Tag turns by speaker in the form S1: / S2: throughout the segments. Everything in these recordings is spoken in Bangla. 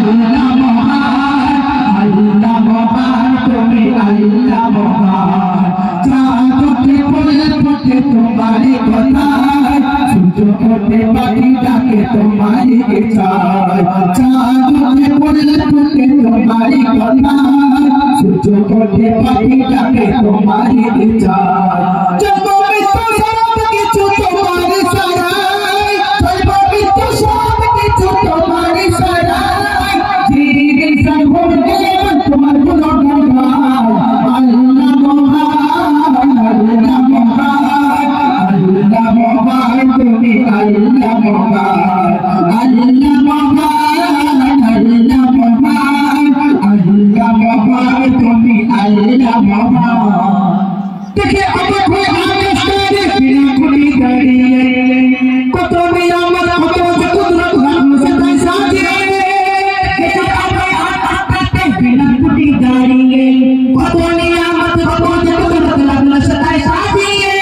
S1: আল্লাহ মহান তুমি আল্লাহ মহান চাঁদ উঠে ফুটে তোমারই কথা সূর্য ওঠে পাখি ডাকে তোমারই ইচ্ছায় চাঁদ উঠে ফুটে তোমারই কথা সূর্য ওঠে পাখি ডাকে তোমারই ইচ্ছায় देखिए अब कोई आकाश करे बिना कोई गाड़िए कत नियामत अबोध कुदरत हम सदा साथ रहे देखिए अब आकाश करे बिना कोई गाड़िए कत नियामत अबोध कुदरत हम सदा साथ रहे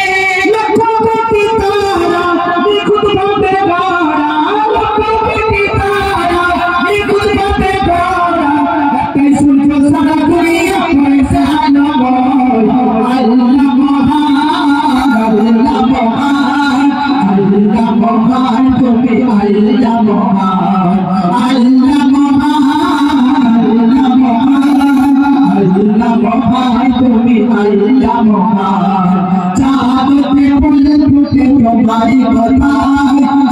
S1: लखों कोटि तारा खुद बाबे गारा लखों कोटि तारा खुद बाबे गारा कैसे सुन सारा दुनिया कैसे आना তুমি আল্লাহ মহান আল্লাহ মহান তুমি আল্লাহ মহান চাঁদ উঠে ফুটে তোমারই কথা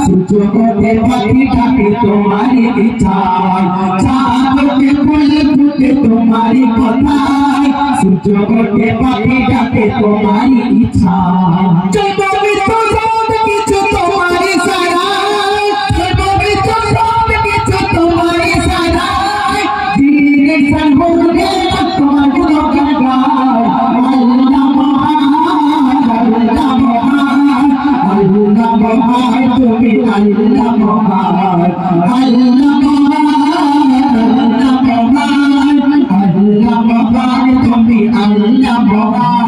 S1: সূর্য ওঠে পাখি ডাকে তোমারই ইচ্ছায় চাঁদ উঠে ফুটে তোমারই কথা সূর্য ওঠে পাখি ডাকে তোমারই ইচ্ছায় তুমি আল্লাহ মহান আল্লাহ মহান তুমি আল্লাহ মহান।